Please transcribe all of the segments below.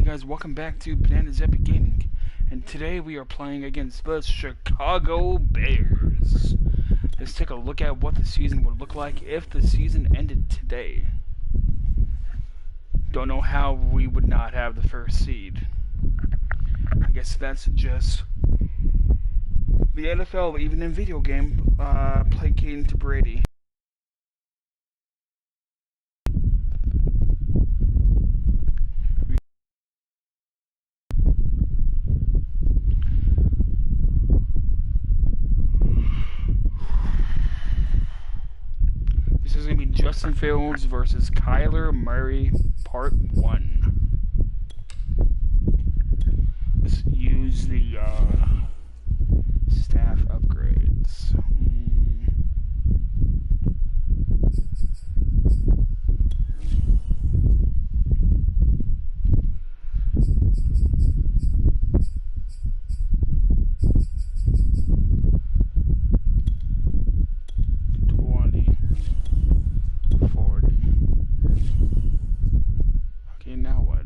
guys, welcome back to Bananas Epic Gaming, and today we are playing against the Chicago Bears. Let's take a look at what the season would look like if the season ended today. Don't know how we would not have the first seed. I guess that's just the NFL, even in video game, placating to Brady. This is going to be Justin Fields versus Kyler Murray, Part 1. Let's use the staff upgrades. Okay, now what?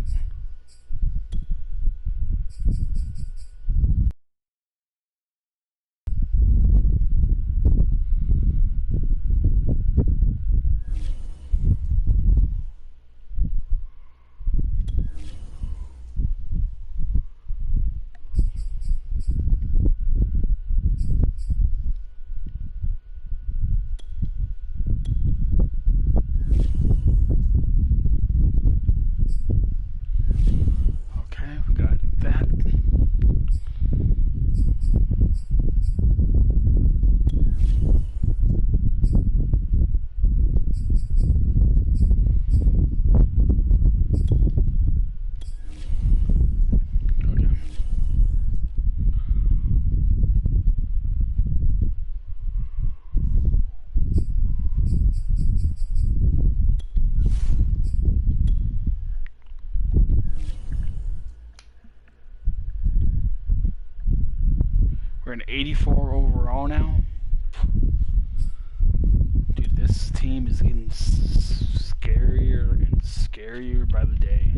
We're an 84 overall now. Dude, this team is getting scarier and scarier by the day.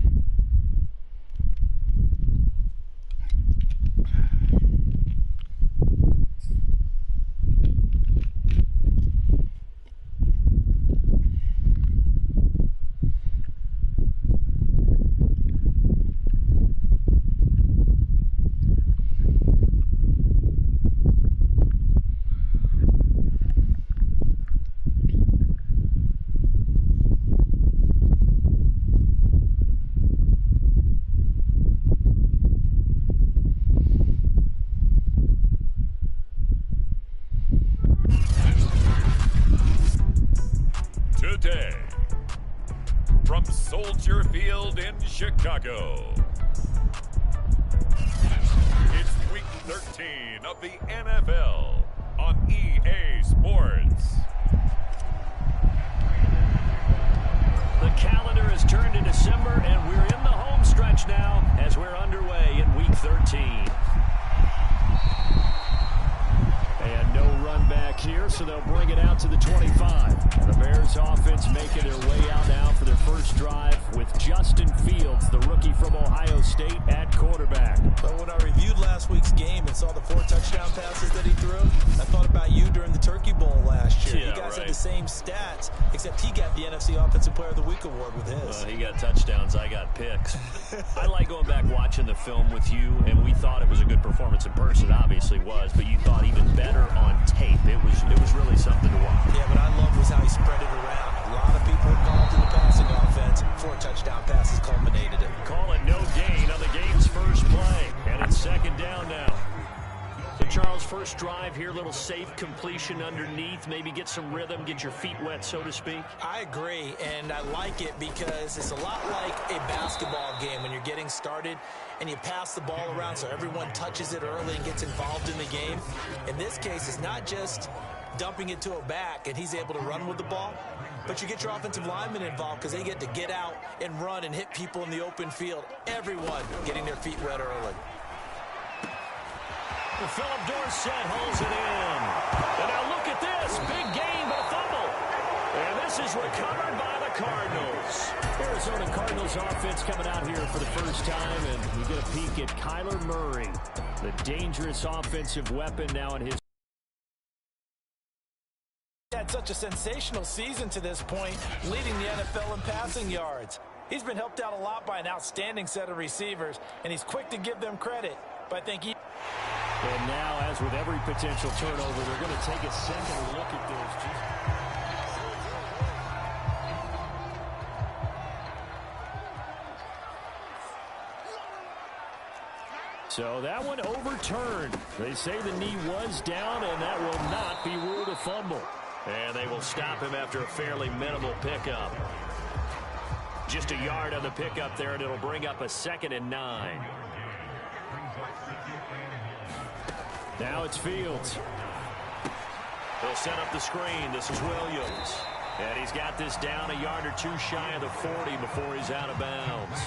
Today, from Soldier Field in Chicago, it's Week 13 of the NFL on EA Sports. The calendar has turned to December, and we're in the home stretch now as we're underway in Week 13. And no run back here, so they'll bring it out to the 25. The Bears offense making their way out now for their first drive with Justin Fields, the rookie from Ohio State, at quarterback. But when I reviewed last week's game and saw the 4 touchdown passes that he threw, I thought about you during the Turkey Bowl last year. Yeah, you guys right. had the same stats, except he got the NFC Offensive Player of the Week award with his. Well, he got touchdowns, I got picks. I like going back watching the film with you, and we thought it was a good performance in person. It obviously was, but you thought even better on tape. It was really something to watch. Yeah, what I loved was how he spread it around. A lot of people involved in the passing offense. 4 touchdown passes culminated it. Call it no gain on the game's first play, and it's second down now. So Charles, first drive here, little safe completion underneath, maybe get some rhythm, get your feet wet, so to speak. I agree, and I like it because it's a lot like a basketball game when you're getting started and you pass the ball around so everyone touches it early and gets involved in the game. In this case, it's not just dumping it to a back and he's able to run with the ball, but you get your offensive linemen involved because they get to get out and run and hit people in the open field. Everyone getting their feet wet early. Philip Dorsett holds it in. And now look at this. Big gain, but a fumble. And this is recovered by the Cardinals. Arizona Cardinals offense coming out here for the first time, and we get a peek at Kyler Murray, the dangerous offensive weapon now in his. Had such a sensational season to this point, leading the NFL in passing yards. He's been helped out a lot by an outstanding set of receivers, and he's quick to give them credit. But I think he... And now, as with every potential turnover, they're going to take a second look at this. So that one overturned. They say the knee was down, and that will not be ruled a fumble. And they will stop him after a fairly minimal pickup. Just a yard on the pickup there, and it'll bring up a 2nd and 9. Now it's Fields. He'll set up the screen. This is Williams. And he's got this down a yard or two shy of the 40 before he's out of bounds.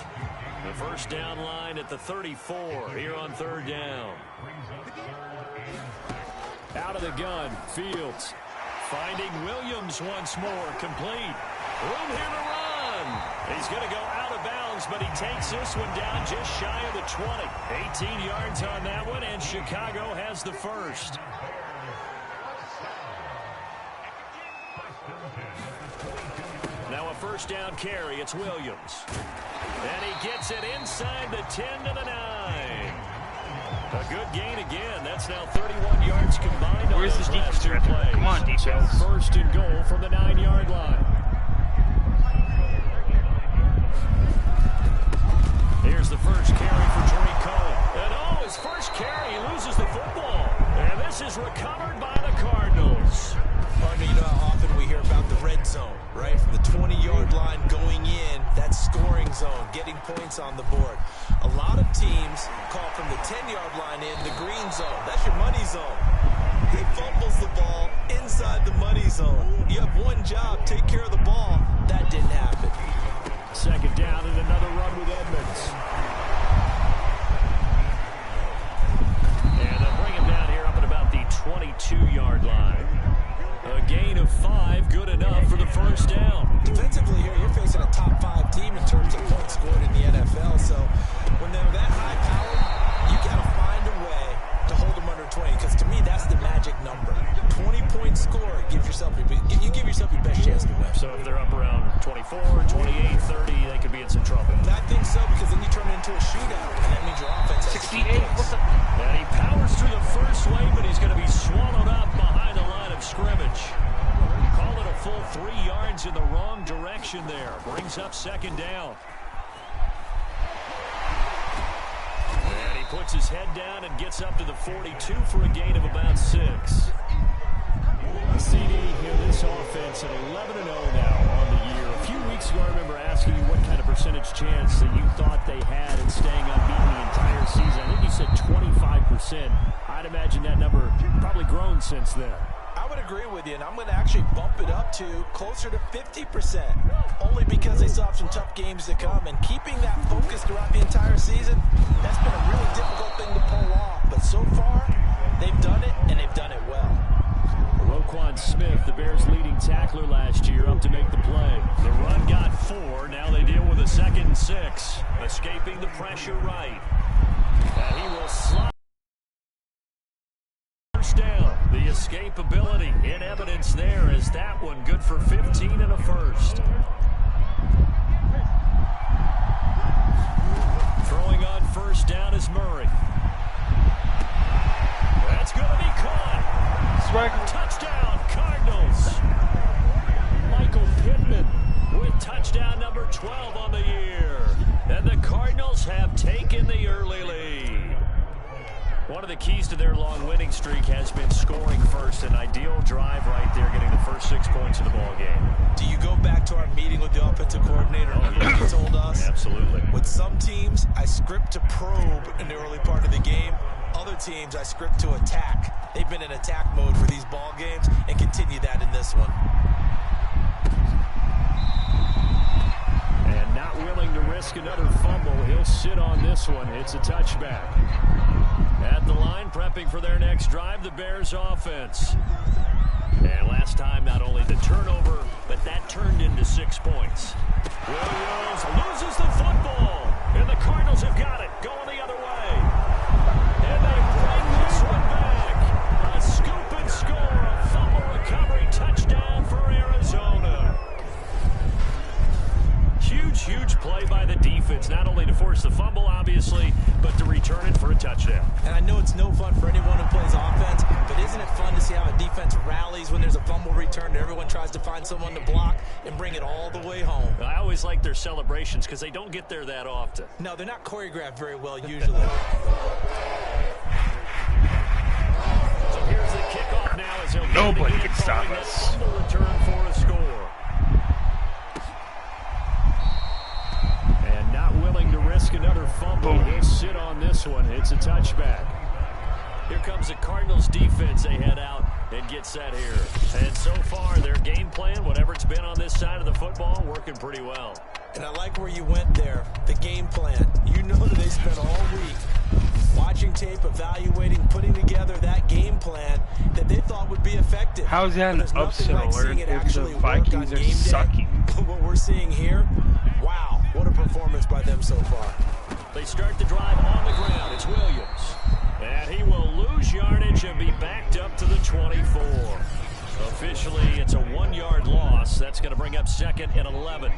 The first down line at the 34 here on 3rd down. Out of the gun, Fields. Finding Williams once more, complete. Room here to run. He's going to go out of bounds, but he takes this one down just shy of the 20. 18 yards on that one, and Chicago has the first. Now a first down carry, it's Williams. And he gets it inside the 10 to the 9. A good gain again. That's now 31 yards combined. Where's the defense? Come on, defense. So 1st and goal from the 9-yard line. Here's the first carry for Tariq Cohen. And his first carry, he loses the football. And this is recovered by the Cardinals. Partner, you know how often we hear about the red zone, right? From the 20-yard line going in, that scoring zone, getting points on the board. A lot of teams call from the 10-yard line in the green zone. That's your money zone. He fumbles the ball inside the money zone. You have one job, take care of the ball. That didn't happen. 2nd down and another run with Edmonds. And they'll bring him down here up at about the 22-yard line. A gain of 5, good enough for the first down. Defensively here, you're facing a top 5 team in terms of points scored in the NFL. So when they're that high powered, you got to find a way to hold them under 20. Because to me, that's the magic number. 20-point score, you give yourself your best chance to win. So if they're up around 24, 28, 30, they could be in some trouble. And I think so, because then you turn it into a shootout, and that means your offense has 68. And he powers through the first wave, but he's going to be swallowed up behind the line of scrimmage. Call it a full 3 yards in the wrong direction there. Brings up 2nd down. And he puts his head down and gets up to the 42 for a gain of about 6. CD here, this offense at 11-0 now on the year. A few weeks ago, I remember asking you what kind of percentage chance that you thought they had in staying unbeaten the entire season. I think you said 25%. I'd imagine that number probably grown since then. I would agree with you, and I'm going to actually bump it up to closer to 50%, only because they still have some tough games to come, and keeping that focus throughout the entire season, that's been a really difficult thing to pull off. But so far, they've done it, and they've done it well. Roquan Smith, the Bears' leading tackler last year, up to make the play. The run got 4. Now they deal with a 2nd and 6. Escaping the pressure right. And he will slide. First down. The escapability in evidence there as that one good for 15 and a first. Throwing on first down is Murray. That's going to be caught. Touchdown, Cardinals. Michael Pittman with touchdown number 12 on the year. And the Cardinals have taken the early lead. One of the keys to their long winning streak has been scoring first. An ideal drive right there, getting the first 6 points of the ball game. Do you go back to our meeting with the offensive coordinator? Yeah. He told us. Absolutely. With some teams, I script to probe in the early part of the game. Other teams, I script to attack. They've been in attack mode for these ball games and continue that in this one. And not willing to risk another fumble. He'll sit on this one. It's a touchback. At the line, prepping for their next drive, the Bears offense. And last time, not only the turnover, but that turned into 6. 6 points. Williams loses the football, and the Cardinals have got it, going the other way. And they bring this one back. A scoop and score, a fumble recovery touchdown for Arizona. Huge play by the defense, not only to force the fumble, obviously, but to return it for a touchdown. And I know it's no fun for anyone who plays offense, but isn't it fun to see how a defense rallies when there's a fumble return and everyone tries to find someone to block and bring it all the way home? I always like their celebrations because they don't get there that often. No, they're not choreographed very well usually. So here's the kickoff now as he'll Nobody can stop us. Fumble return for a score. And not willing to risk another fumble. He'll sit on this one. It's a touchback. Here comes the Cardinals defense. They head out and get set here. And so far, their game plan, whatever it's been on this side of the football, working pretty well. And I like where you went there, the game plan. You know that they spent all week watching tape, evaluating, putting together that game plan that they thought would be effective. How is that an upset alert if the Vikings are sucking? What we're seeing here, wow, what a performance by them so far. They start the drive on the ground. It's Williams. And he will lose yardage and be backed up to the 24. Officially, it's a 1-yard loss. That's going to bring up 2nd and 11.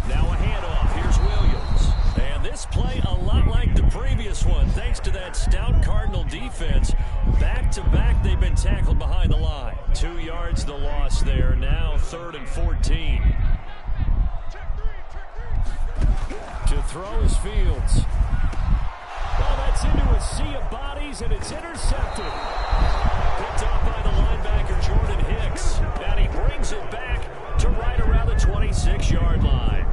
Now a handoff. Here's Williams. And this play a lot like the previous one, thanks to that stout Cardinal defense. Back-to-back, they've been tackled behind the line. 2 yards the loss there. Now 3rd and 14. To throw is Fields. Well, that's into a sea of bodies, and it's intercepted. Picked up by the linebacker, Jordan Hicks. And he brings it back to right around the 26-yard line.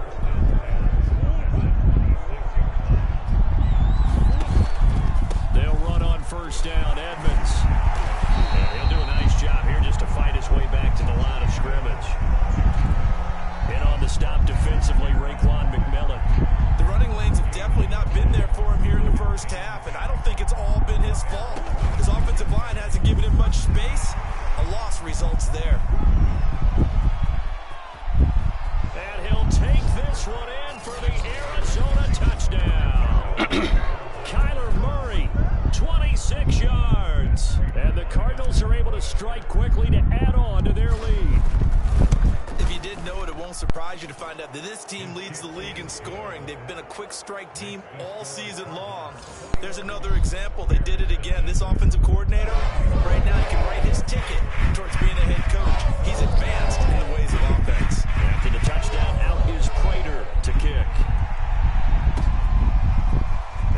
They'll run on 1st down, Edmonds. And he'll do a nice job here just to fight his way back to the line of scrimmage. And on the stop defensively, Raekwon McMillan. The running lanes have definitely not been there for him here in the first half, and I don't think it's all been his fault. His offensive line hasn't given him much space. A loss results there. And he'll take this one in for the Arizona touchdown. Kyler Murray, 26 yards. And the Cardinals are able to strike quickly to add on to their lead. If you didn't know it, it won't surprise you to find out that this team leads the league in scoring. They've been a quick strike team all season long. There's another example. They did it again. This offensive coordinator, right now, he can write his ticket towards being a head coach. He's advanced in the ways of offense. After the touchdown, out is Prater to kick.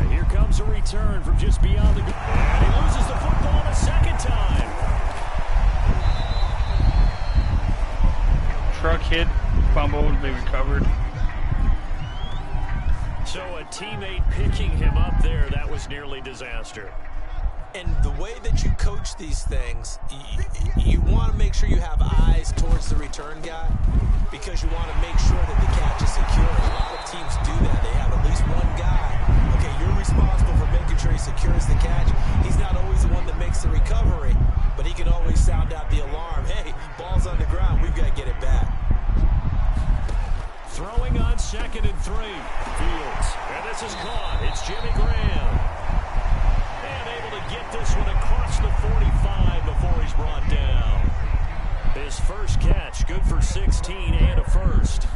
Now here comes a return from just beyond the goal. And he loses the football a 2nd time. Truck hit, fumbled, they recovered. So a teammate picking him up there, that was nearly disaster. And the way that you coach these things, you want to make sure you have eyes towards the return guy because you want to make sure that the catch is secure. A lot of teams do that. They have at least one guy. Okay, you're responsible for making sure he secures the catch. He's not always the one that makes the recovery, but he can always sound out the alarm. Hey, ball's on the ground. We've got to get it back. Throwing on 2nd and 3. Fields. And this is caught. It's Jimmy Graham. And able to get this one across the 45 before he's brought down. His first catch, good for 16 and a first.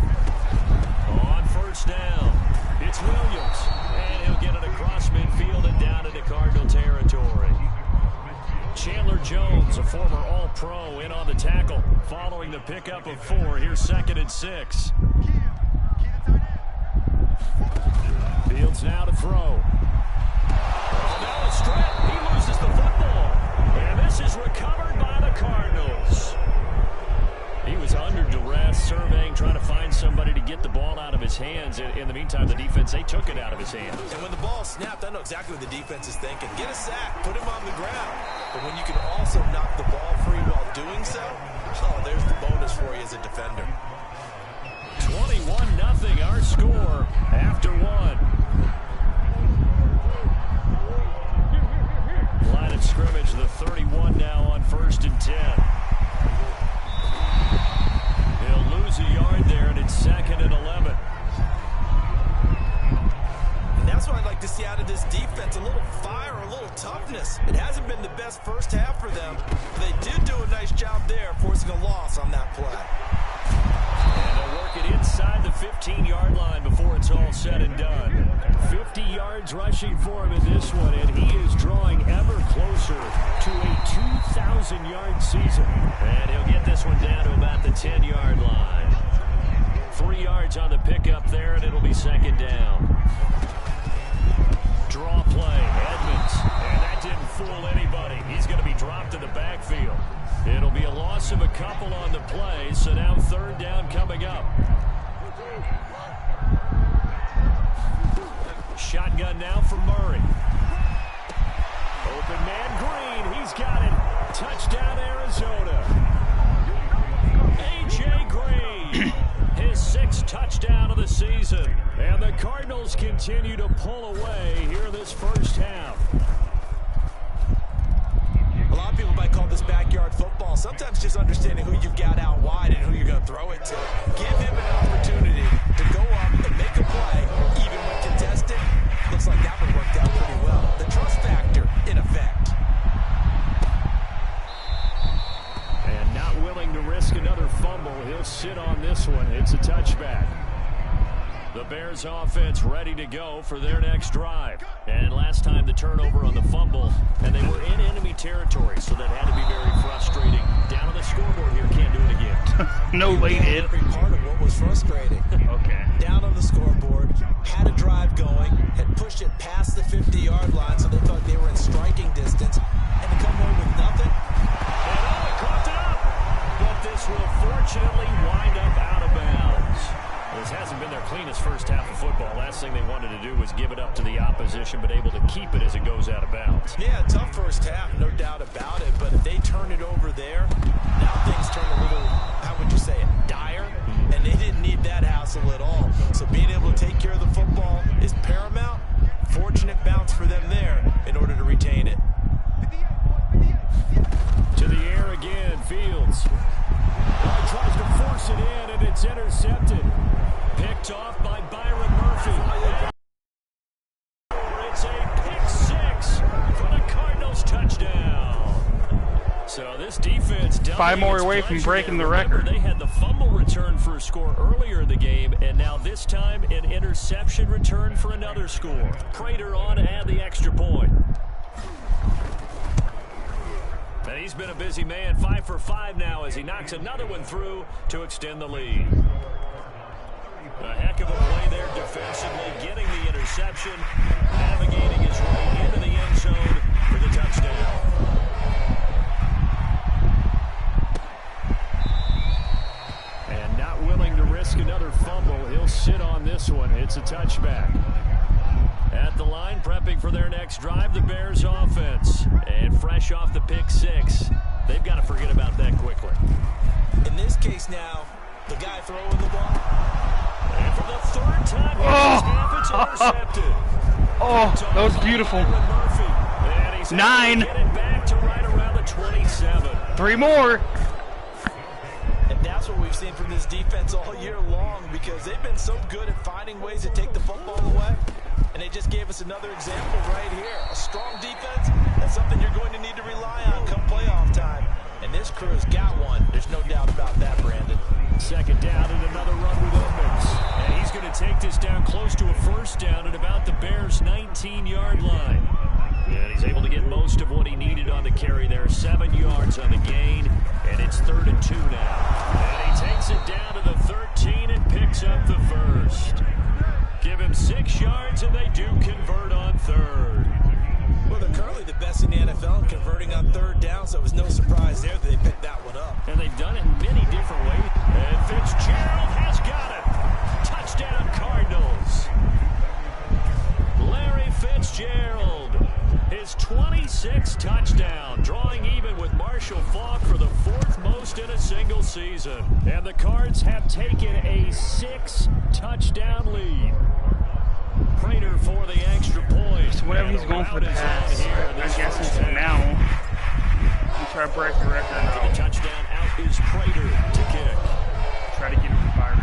On 1st down, it's Williams. And he'll get it across midfield and down into Cardinal territory. Chandler Jones, a former All-Pro, in on the tackle. Following the pickup of 4, here's 2nd and 6. Fields now to throw. Now a strip. He loses the football. And this is recovered by the Cardinals. He was under duress, surveying, trying to find somebody to get the ball out of his hands. In the meantime, the defense, they took it out of his hands. And when the ball snapped, I know exactly what the defense is thinking. Get a sack, put him on the ground. But when you can also knock the ball free while doing so, oh, there's the bonus for you as a defender. 21-0 our score after 1. Line of scrimmage. now on 1st and 10. He'll lose a yard there, and it's 2nd and 11. And that's what I'd like to see out of this defense, a little fire, a little toughness. It hasn't been the best first half for them, but they did do a nice job there forcing a loss on that play. And they'll work it inside the 15-yard line before it's all said and done. 50 yards rushing for him in this one, and he is drawing ever closer to a 2,000-yard season. And he'll get this one down to about the 10-yard line. 3 yards on the pickup there, and it'll be 2nd down. Draw play, Edmonds, and that didn't fool anybody. He's going to be dropped in the backfield. It'll be a loss of a couple on the play, so now 3rd down coming up. Shotgun now for Murray. Open man Green, he's got it. Touchdown Arizona. A.J. Green, his 6th touchdown of the season. And the Cardinals continue to pull away here in this first half. A lot of people might call this backyard football. Sometimes just understanding who you've got out wide and who you're going to throw it to. Give him an opportunity to go up and make a play, even when contested. Looks like that one worked out pretty well. The trust factor in effect. And not willing to risk another fumble. He'll sit on this one. It's a touchback. The Bears offense ready to go for their next drive. And last time the turnover on the fumble, and they were in enemy territory, so that had to be very frustrating. Down on the scoreboard here, can't do it again. No late hit. Every part of what was frustrating. Okay. Down on the scoreboard, had a drive going, had pushed it past the 50-yard line, so they thought they were in striking distance, and to come home with nothing. And it coughed it up. But this will fortunately wind up out of bounds. This hasn't been their cleanest first half of football. Last thing they wanted to do was give it up to the opposition, but able to keep it as it goes out of bounds. Yeah, tough first half, no doubt about it. But if they turn it over there, now things turn a little, how would you say it, dire? And they didn't need that hassle at all. So being able to take care of the football is paramount. Fortunate bounce for them there in order to retain it. To the air again, Fields. He tries to force it in, and it's intercepted. Picked off by Byron Murphy. It's a pick 6 for the Cardinals touchdown. So this defense 5 more away from breaking the record. They had the fumble return for a score earlier in the game, and now this time an interception return for another score. Prater on to add the extra point. And he's been a busy man, 5 for 5 now as he knocks another one through to extend the lead. A heck of a play there defensively, getting the interception, navigating his way into the end zone for the touchdown. And not willing to risk another fumble, he'll sit on this one. It's a touchback. At the line, prepping for their next drive, the Bears offense. And fresh off the pick 6, they've got to forget about that quickly. In this case now, the guy throwing the ball. And for the 3rd time in this half, it's intercepted. Oh, that was beautiful. And he's 9. Get it back to right around the 27. 3 more. And that's what we've seen from this defense all year long, because they've been so good at finding ways to take the football away. And they just gave us another example right here. A strong defense, that's something you're going to need to rely on come playoff time. And this crew's got one. There's no doubt about that, Brandon. 2nd down and another run with Edmonds. And he's going to take this down close to a 1st down at about the Bears' 19-yard line. And he's able to get most of what he needed on the carry there. 7 yards on the gain, and it's 3rd and 2 now. And he takes it down to the 13 and picks up the 1st. Give him 6 yards, and they do convert on 3rd. Well, they're currently the best in the NFL in converting on 3rd down, so it was no surprise there that they picked that one up. And they've done it in many different ways. And Fitzgerald has got it. Touchdown, Cardinals. Larry Fitzgerald, his 26th touchdown, drawing even with Marshall Faulk for the 4th most in a single season. And the Cards have taken a 6-touchdown lead. Prater for the extra point. So whatever he's going for the pass, I guess until now, Try to break the record. For the touchdown, out is Prater to kick. Try to get him fired.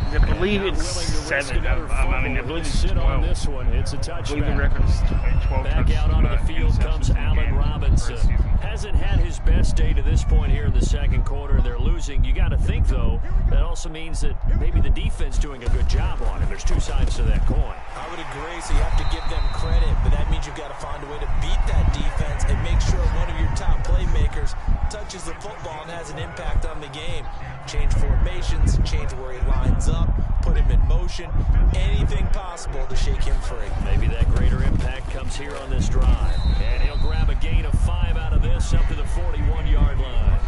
I believe it's 7. I believe it's 12. On this one, it's a touchback. I believe the record is 12. Back out onto the field comes Allen Robinson. Hasn't had his best day to this point here in the second quarter. They're losing. You got to think, though, that also means that maybe the defense doing a good job on him. There's two sides to that coin. I would agree, so you have to give them credit, but that means you've got to find a way to beat that defense and make sure one of your top playmakers touches the football and has an impact on the game. Change formations, change where he lines up, put him in motion, anything possible to shake him free. Maybe that greater impact comes here on this drive. And he'll grab a gain of 5 out of this up to the 41-yard line.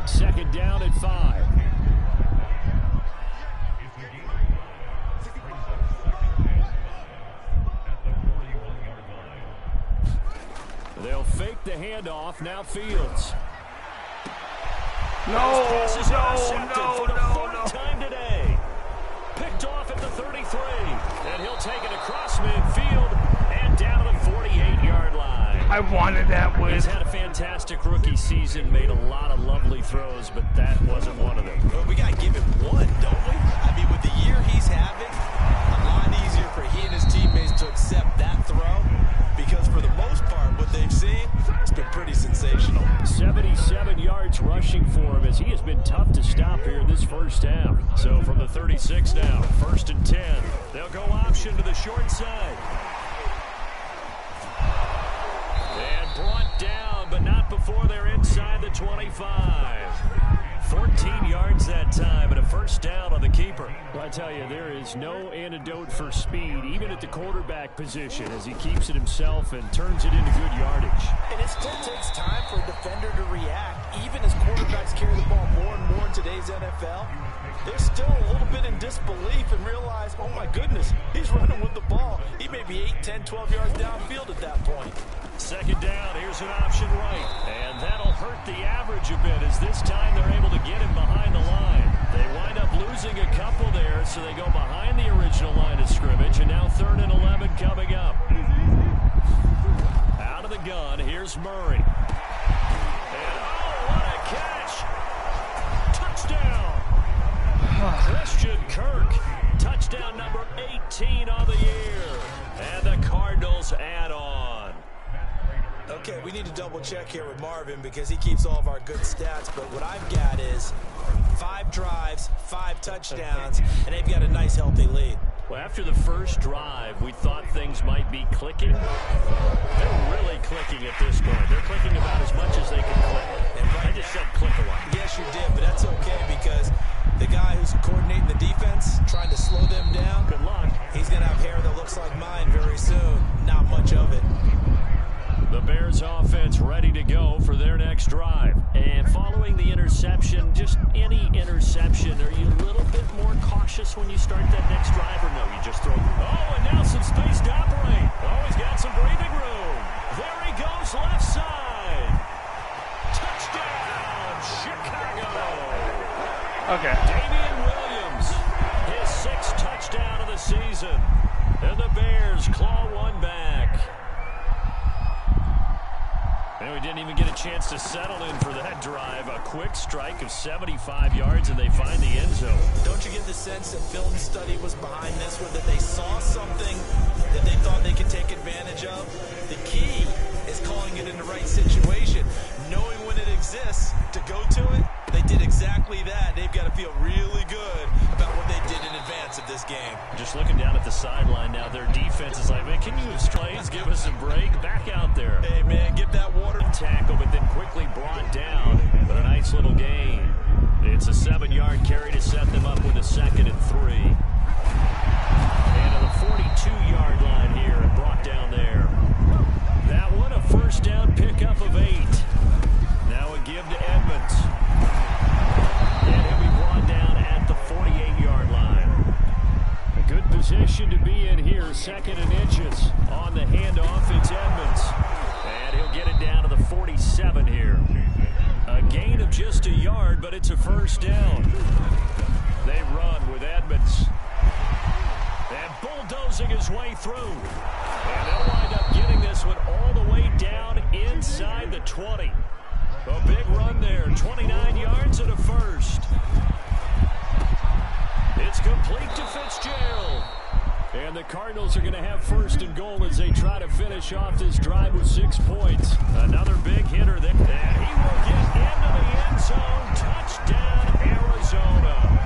Second down at 5. They'll fake the handoff. Now Fields. No. Time today. Picked off at the 33. And he'll take it across midfield and down to the 48-yard line. I wanted that one. He's had a fantastic rookie season, made a lot of lovely throws, but that wasn't one of them. Well, we got to give him one, don't we? I mean, with the year he's having, a lot easier for he and his teammates to accept that throw, because for the most part, what they've seen, it's been pretty sensational. 77 yards rushing for him as he has been tough to stop here in this first half. So from the 36 now, 1st and 10. They'll go option to the short side. And brought down, but not before they're inside the 25. 14 yards that time and a first down on the keeper. Well, I tell you, there is no antidote for speed, even at the quarterback position, as he keeps it himself and turns it into good yardage. And it still takes time for a defender to react, even as quarterbacks carry the ball more and more in today's NFL. They're still a little bit in disbelief and realize, oh my goodness, he's running with the ball. He may be 8, 10, 12 yards downfield at that point. Second down, here's an option right. And that'll hurt the average a bit as this time they're able to get him behind the line. They wind up losing a couple there, so they go behind the original line of scrimmage. And now 3rd and 11 coming up. Out of the gun, here's Murray. And oh, what a catch! Touchdown! Christian Kirk, touchdown number 18 on the year. And the Cardinals add on. Okay, we need to double check here with Marvin because he keeps all of our good stats, but what I've got is 5 drives, 5 touchdowns, and they've got a nice healthy lead. Well, after the first drive, we thought things might be clicking. They're really clicking at this point. They're clicking about as much as they can click. And I just said click a lot. Yes, you did, but that's okay because the guy who's coordinating the defense, trying to slow them down, good luck. He's going to have hair that looks like mine very soon. Not much of it. The Bears offense ready to go for their next drive. And following the interception, just any interception, are you a little bit more cautious when you start that next drive, or no, you just throw? Oh, and now some space to operate. Oh, he's got some breathing room. There he goes, left side. Touchdown, Chicago. Okay. Damian Williams, his 6th touchdown of the season. And the Bears claw one back. And we didn't even get a chance to settle in for that drive. A quick strike of 75 yards, and they find the end zone. Don't you get the sense that film study was behind this one, that they saw something that they thought they could take advantage of? The key is calling it in the right situation, knowing when it exists to go to it. They did exactly that. They've got to feel really good about what they did in advance of this game. Just looking down at the sideline now, their defense is like, man, can you please give us a break? Back out there. Hey, man, get that water. Tackle, but then quickly brought down. But a nice little gain. It's a 7-yard carry to set them up with a 2nd and 3. And on the 42-yard line here, and brought down there. That one, a first down pickup of 8. Now a give to Edmonds. And he'll be brought down at the 48-yard line. A good position to be in here, 2nd and inches. On the handoff, it's Edmonds. And he'll get it down to the 47 here. A gain of just a yard, but it's a first down. They run with Edmonds. And boom, bulldozing his way through. And they'll wind up getting this one all the way down inside the 20. A big run there, 29 yards and a first. It's complete to Fitzgerald. And the Cardinals are going to have first and goal as they try to finish off this drive with 6 points. Another big hitter there. And he will get into the end zone. Touchdown, Arizona.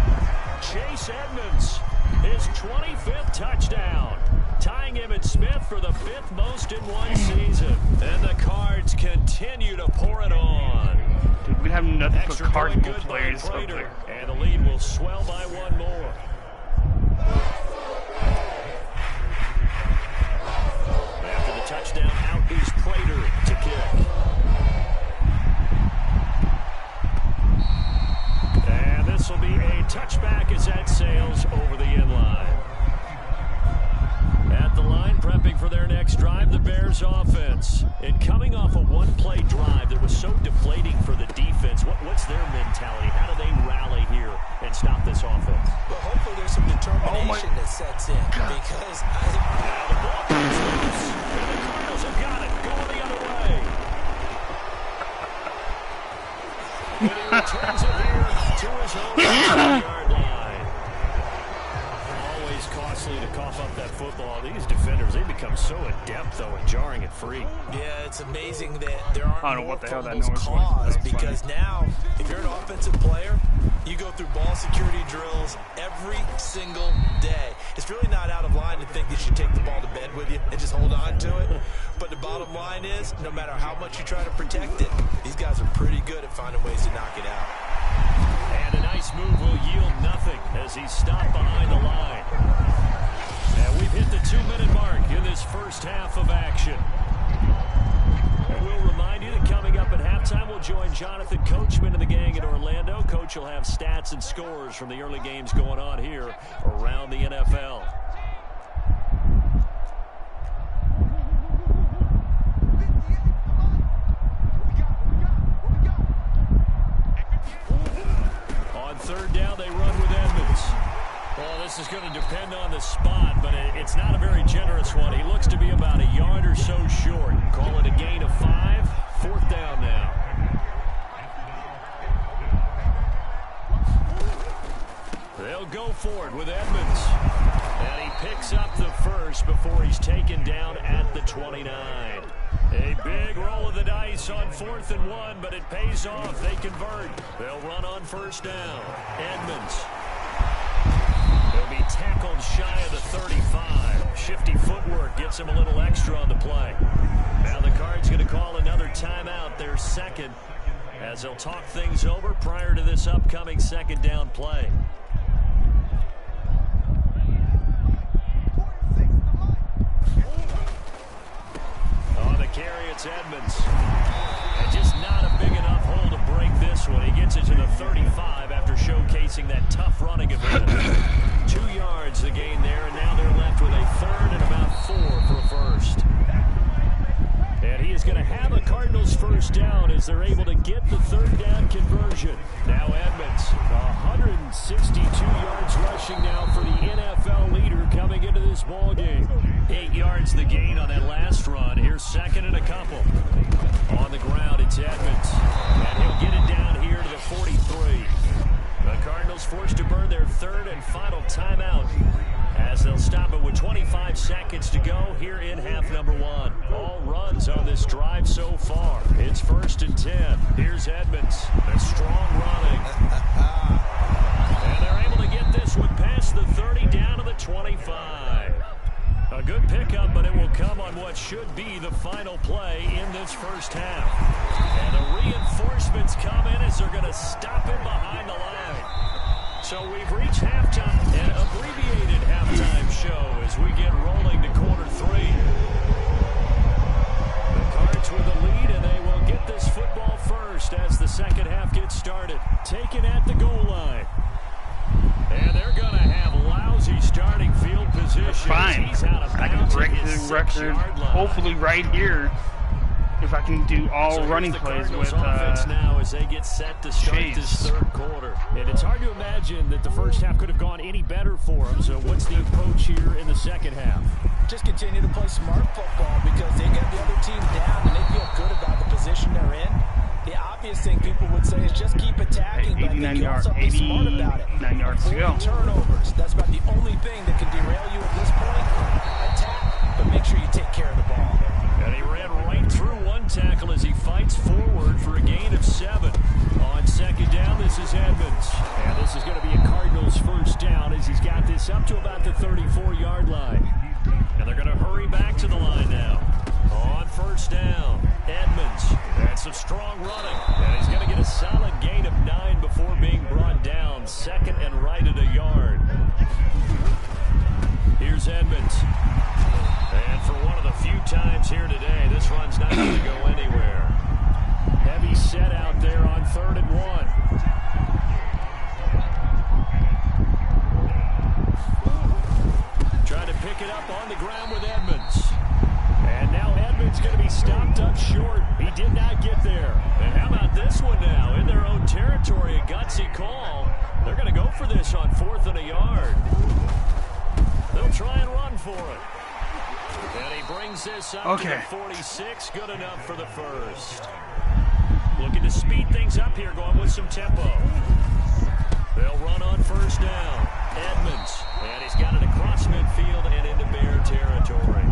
Chase Edmonds, his 25th touchdown, tying him and Smith for the 5th most in one season. And the Cards continue to pour it on. Dude, we have nothing but Extra point Cardinal good by players up Prater. there. And the lead will swell by 1 more. After the touchdown, out is Prater to kick. And this will be a touchback as that sails over the end line. At the line, prepping for their next drive, the Bears offense. And coming off a one-play drive that was so deflating for the defense, what's their mentality? How do they rally here and stop this offense? Well, hopefully there's some determination that sets in. Because Now the ball comes loose, and the Cardinals have got it going the other way. And he returns it here to his own 1-yard line. Always costly to cough up that football. These defenders, they become so adept, though, at jarring it free. yeah, it's amazing that there aren't I don't know more what the hell that fumbles noise was. caused That was because funny. now, if you're an offensive player, you go through ball security drills every single day. It's really not out of line to think that you take the ball to bed with you and just hold on to it. But the bottom line is, no matter how much you try to protect it, these guys are pretty good at finding ways to knock it out. And a nice move will yield nothing as he's stopped behind the line. And we've hit the 2-minute mark in this first half of action. And we'll remind you that coming up at halftime, we'll join Jonathan Coachman and the gang in Orlando. Coach will have stats and scores from the early games going on here around the NFL. On third down, they run with Edmonds. Well, this is going to depend on the spot, but it's not a very generous one. He looks to be about a yard or so short. Call it a gain of 5. Fourth down now. They'll go for it with Edmonds. And he picks up the first before he's taken down at the 29. A big roll of the dice on 4th and 1, but it pays off. They convert. They'll run on first down. Edmonds. He'll be tackled shy of the 35. Shifty footwork gets him a little extra on the play. Now the Cards going to call another timeout, their second, as they'll talk things over prior to this upcoming second down play. On the carry, it's Edmonds. And just not a big enough hole to break this one. He gets it to the 35 after showcasing that tough running ability. 2 yards the gain there, and now they're left with a third and about 4 for a first. And he is going to have a Cardinals first down as they're able to get the third down conversion. Now Edmonds, 162 yards rushing now for the NFL leader coming into this ball game. 8 yards the gain on that last run. Here's second and a couple. On the ground, it's Edmonds. And he'll get it down here to the 43. The Cardinals forced to burn their third and final timeout as they'll stop it with 25 seconds to go here in half number 1. All runs on this drive so far. It's 1st and 10. Here's Edmonds. A strong running. And they're able to get this one past the 30 down to the 25. A good pickup, but it will come on what should be the final play in this first half. And the reinforcements come in as they're going to stop him behind the line. So we've reached halftime, an abbreviated halftime show as we get rolling to quarter 3. The Cards with the lead, and they will get this football first as the second half gets started. Taken at the goal line. And they're going to have lousy starting field position. Fine. He's out of I can bounds break at his the record, 6-yard line. hopefully right here. if I can do all So running the plays Cardinals with offense now as they get set to start Chase. this third quarter. And it's hard to imagine that the first half could have gone any better for them. So what's the approach here in the second half? Just continue to play smart football because they get the other team down and they feel good about the position they're in. The obvious thing people would say is just keep attacking, but I think you also be smart about it. 89 yards to go. Turnovers. That's about the only thing that can derail you at this point. Attack, but make sure you take care of the ball. And he ran right through one tackle as he fights forward for a gain of 7. On second down, this is Edmonds. And this is going to be a Cardinals first down as he's got this up to about the 34-yard line. And they're going to hurry back to the line now. On first down, Edmonds. And some strong running. And he's going to get a solid gain of 9 before being brought down. Second and right at a yard. Here's Edmonds. And for one of the few times here today, this run's not going to go anywhere. Heavy set out there on 3rd and 1. Trying to pick it up on the ground with Edmonds. And now Edmonds going to be stopped up short. He did not get there. And how about this one now? In their own territory, a gutsy call. They're going to go for this on 4th and a yard. They'll try and run for it. And he brings this up to the 46. Good enough for the first. Looking to speed things up here, going with some tempo. They'll run on first down. Edmonds. And he's got it across midfield and into Bear territory.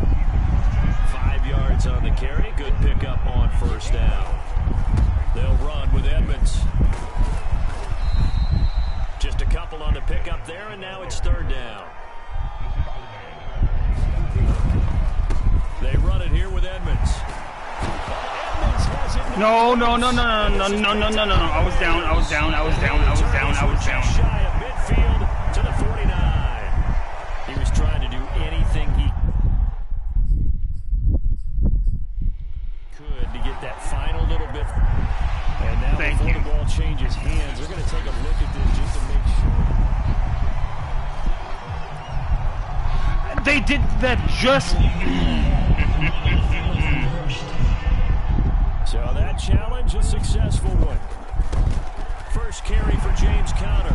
5 yards on the carry. Good pickup on first down. They'll run with Edmonds. Just a couple on the pickup there, and now it's 3rd down. They run it here with Edmonds. No. I was down. Shy of midfield to the 49. He was trying to do anything he could to get that final little bit. And now before the ball changes hands, they're going to take a look at this just to make sure. They did that just... So that challenge, a successful one. First carry for James Conner.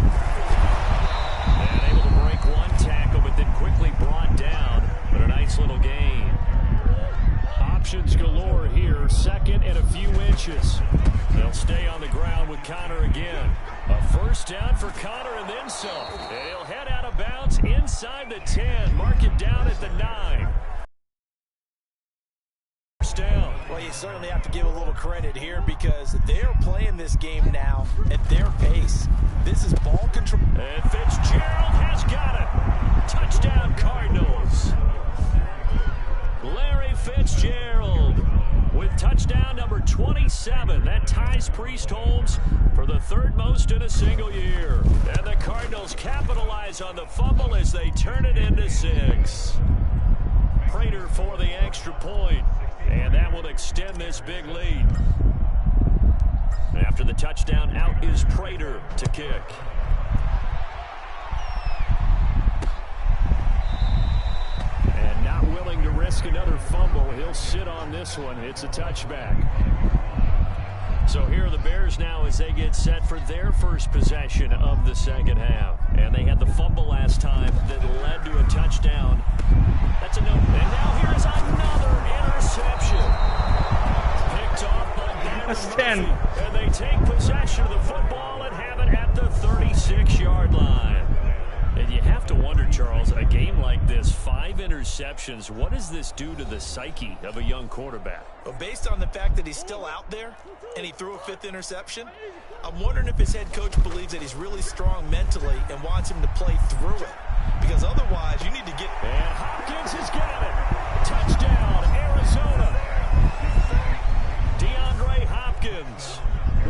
And able to break one tackle, but then quickly brought down. But a nice little gain. Options galore here. 2nd and a few inches. They'll stay on the ground with Conner again. A first down for Conner and then some. And he'll head out of bounds inside the 10. Mark it down at the 9. Down. Well, you certainly have to give a little credit here because they are playing this game now at their pace. This is ball control. And Fitzgerald has got it. Touchdown Cardinals. Larry Fitzgerald with touchdown number 27. That ties Priest Holmes for the 3rd most in a single year. And the Cardinals capitalize on the fumble as they turn it into 6. Prater for the extra point. And that will extend this big lead. After the touchdown, out is Prater to kick. And not willing to risk another fumble, he'll sit on this one. It's a touchback. So here are the Bears now as they get set for their first possession of the second half. And they had the fumble last time that led to a touchdown. That's a no. And now here is another interception. Picked off by That's Darren 10. Murphy. And they take possession of the football and have it at the 36-yard line. And you have to wonder, Charles, a game like this, 5 interceptions, what does this do to the psyche of a young quarterback? Well, based on the fact that he's still out there and he threw a 5th interception, I'm wondering if his head coach believes that he's really strong mentally and wants him to play through it. Because otherwise, you need to get... And Hopkins has got it. Touchdown, Arizona. DeAndre Hopkins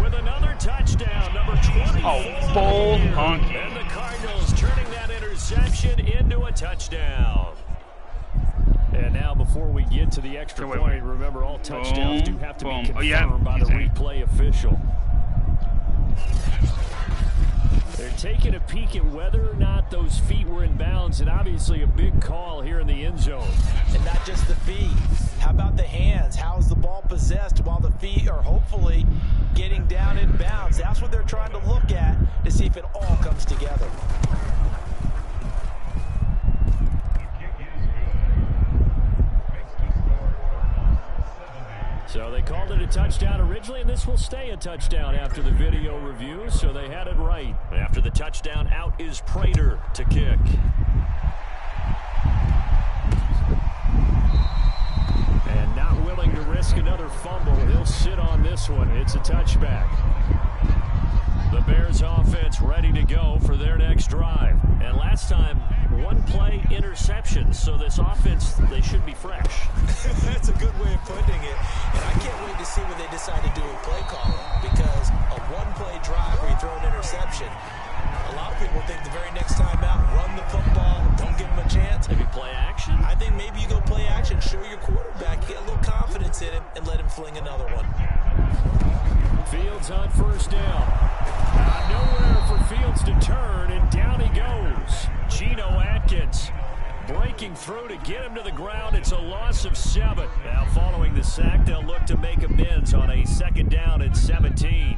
with another touchdown, number 24. Oh, bull honky. And the Cardinals turning that interception into a touchdown. And now, before we get to the extra point, remember all touchdowns do have to be confirmed by the replay official. They're taking a peek at whether or not those feet were in bounds, and obviously a big call here in the end zone. And not just the feet. How about the hands? How's the ball ball possessed while the feet are hopefully getting down in bounds. That's what they're trying to look at to see if it all comes together. So they called it a touchdown originally, and this will stay a touchdown after the video review, so they had it right. After the touchdown, out is Prater to kick. And not willing to risk another fumble, he'll sit on this one. It's a touchback. The Bears offense ready to go for their next drive. And last time, one-play interception, so this offense, they should be fresh. That's a good way of putting it. And I can't wait to see what they decide to do with play calling, because a one-play drive where you throw an interception, a lot of people think the very next time out, run the football, don't give them a chance. Maybe play action. I think maybe you go play action, show your quarterback, get a little confidence in him, and let him fling another one. Fields on first down. Nowhere for Fields to turn, and down he goes. Geno Atkins breaking through to get him to the ground. It's a loss of 7. Now following the sack, they'll look to make amends on a 2nd down and 17.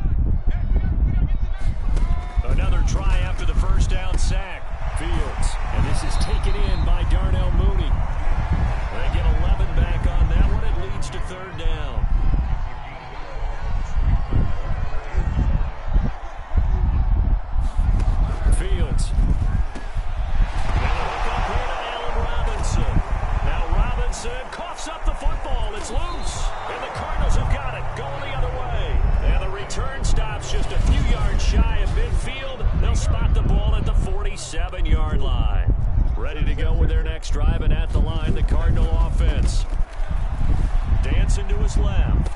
Another try after the first down sack. Fields, and this is taken in by Darnell Mooney. They get 11 back on that one. It leads to 3rd down. Fields. And a hook up here to Allen Robinson. Now Robinson coughs up the football. It's loose. And the Cardinals have got it. Going the other way. And the return stops just a few yards shy of midfield. They'll spot the ball at the 47-yard line. Ready to go with their next drive, and at the line, the Cardinal offense. Dancing to his left.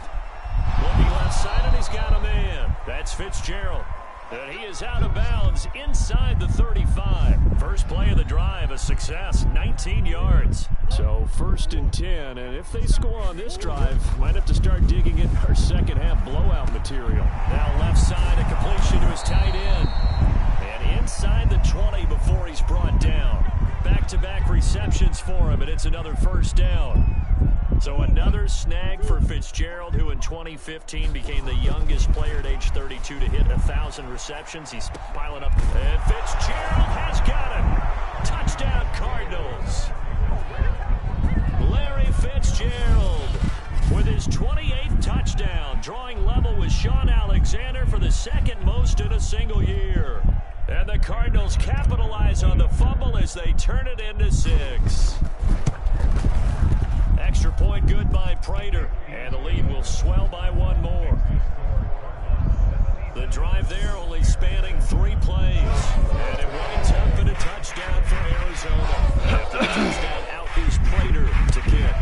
Looking left side, and he's got a man. That's Fitzgerald. And he is out of bounds inside the 35. First play of the drive, a success, 19 yards. So 1st and 10, and if they score on this drive, might have to start digging in our second half blowout material. Now left side, a completion to his tight end. And inside the 20 before he's brought down. Back-to-back receptions for him, and it's another 1st down. So another snag for Fitzgerald, who in 2015 became the youngest player at age 32 to hit 1,000 receptions. He's piling up. And Fitzgerald has got him. Touchdown, Cardinals. Larry Fitzgerald with his 28th touchdown, drawing level with Sean Alexander for the 2nd most in a single year. And the Cardinals capitalize on the fumble as they turn it into 6. Extra point good by Prater, and the lead will swell by 1 more. The drive there only spanning 3 plays, and it winds up in a touchdown for Arizona. After the touchdown, out is Prater to kick.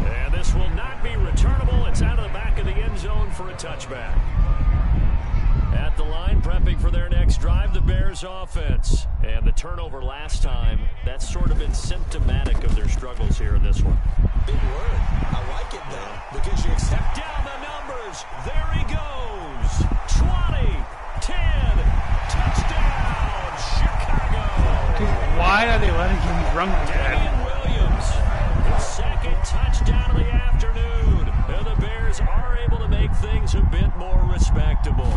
And this will not be returnable. It's out of the back of the end zone for a touchback. At the line, prepping for their next drive, the Bears offense. And the turnover last time, that's sort of been symptomatic of their struggles here in this one. Big word. I like it, though, because you accept down the numbers. There he goes. 20, 10, touchdown, Chicago. Dude, why are they letting him run like that? Damian Williams, his 2nd touchdown of the afternoon. And the Bears are able to make things a bit more respectable.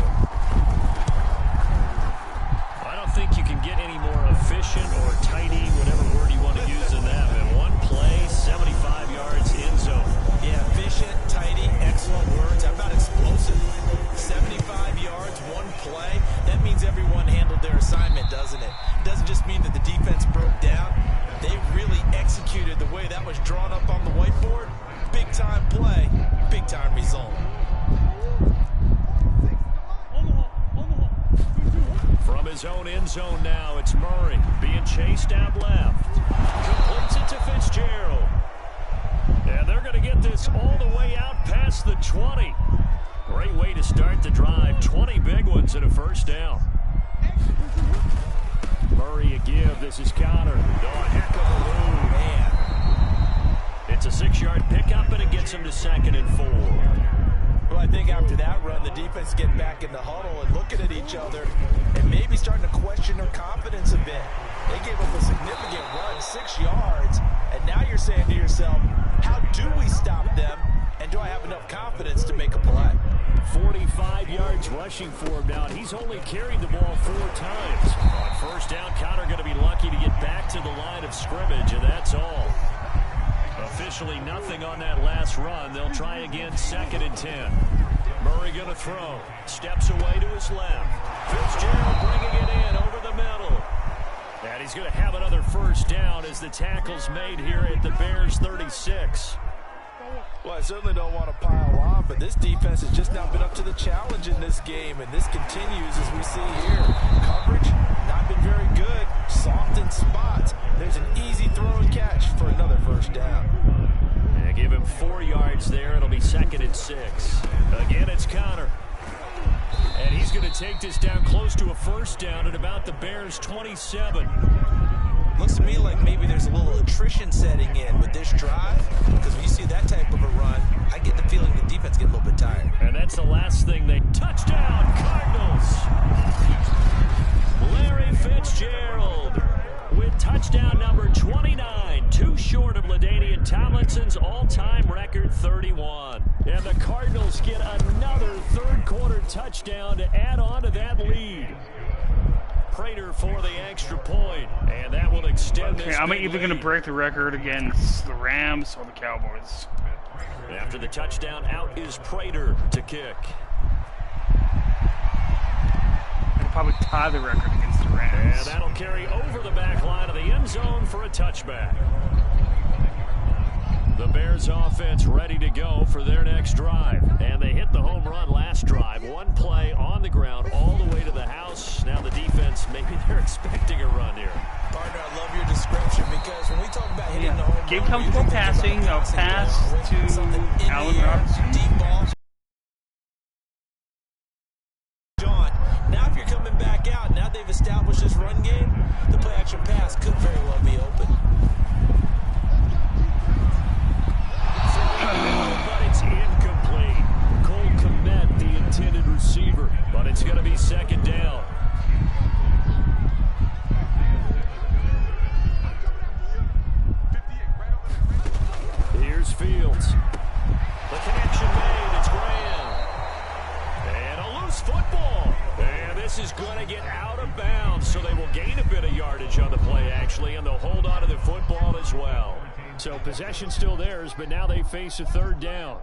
I don't think you can get any more efficient or tidy, whatever word you want to use in that. In 1 play, 75 yards in zone. Yeah, efficient, tidy, excellent words. How about explosive? 75 yards, 1 play. That means everyone handled their assignment, doesn't it? It doesn't just mean that the defense broke down. They really executed the way that was drawn up on the whiteboard. Big-time play, big-time result. From his own end zone now, it's Murray being chased out left. Completes it to Fitzgerald. And they're going to get this all the way out past the 20. Great way to start the drive. 20 big ones and a 1st down. Murray a give. This is Connor. Oh, a heck of a move. Man. It's a 6-yard pickup, and it gets him to 2nd and 4. Well, I think after that run, the defense getting back in the huddle and looking at each other and maybe starting to question their confidence a bit. They gave up a significant run, 6 yards, now you're saying to yourself, how do we stop them? And do I have enough confidence to make a play? 45 yards rushing for him now, and he's only carried the ball 4 times. On first down, Connor going to be lucky to get back to the line of scrimmage, and that's all. Officially nothing on that last run. They'll try again, 2nd and 10. Murray going to throw. Steps away to his left. Fitzgerald bringing it in over the middle. And he's going to have another first down as the tackle's made here at the Bears 36. Well, I certainly don't want to pile on, but this defense has just now been up to the challenge in this game, and this continues as we see here. Coverage, not been very good. Soft in spots. There's an easy throw and catch for another first down. And give him 4 yards there. It'll be 2nd and 6. Again, it's Connor. And he's going to take this down close to a first down at about the Bears' 27. Looks to me like maybe there's a little attrition setting in with this drive, because when you see that type of a run, I get the feeling the defense gets a little bit tired. And that's the last thing they... Touchdown, Cardinals! Larry Fitzgerald with touchdown number 29, too short of LaDainian Tomlinson's all-time record 31. And the Cardinals get another third-quarter touchdown to add on to that lead. Prater for the extra point, and that will extend this. I'm either going to break the record against the Rams or the Cowboys. After the touchdown, out is Prater to kick. I'll probably tie the record against the Rams. And that'll carry over the back line of the end zone for a touchback. The Bears offense ready to go for their next drive. And they hit the home run last drive. One play on the ground all the way to the house. Now the defense, maybe they're expecting a run here. Partner, I love your description, because when we talk about hitting the home Gabe run, comfortable passing, a pass to Allen Robinson. Deep ball. John, now if you're coming back out, now they've established this run game, the play action pass could very well be open. But it's incomplete. Cole Kmet, the intended receiver. But it's going to be 2nd down. Here's Fields. The connection made. It's Graham. And a loose football. And this is going to get out of bounds. So they will gain a bit of yardage on the play, actually. And they'll hold on to the football as well. So possession still theirs, but now they face a 3rd down.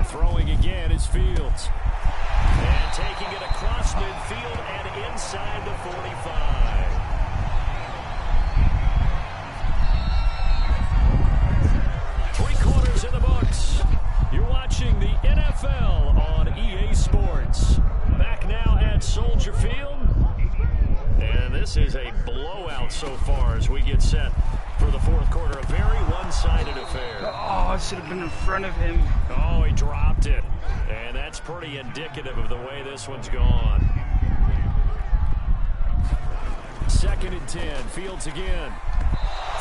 Throwing again is Fields. And taking it across midfield and inside the 45. Three-quarters in the books. You're watching the NFL on EA Sports. Back now at Soldier Field. And this is a blowout so far as we get set for the 4th quarter. A very one-sided affair. Oh, I should have been in front of him. Oh, he dropped it. And that's pretty indicative of the way this one's gone. 2nd and 10. Fields again.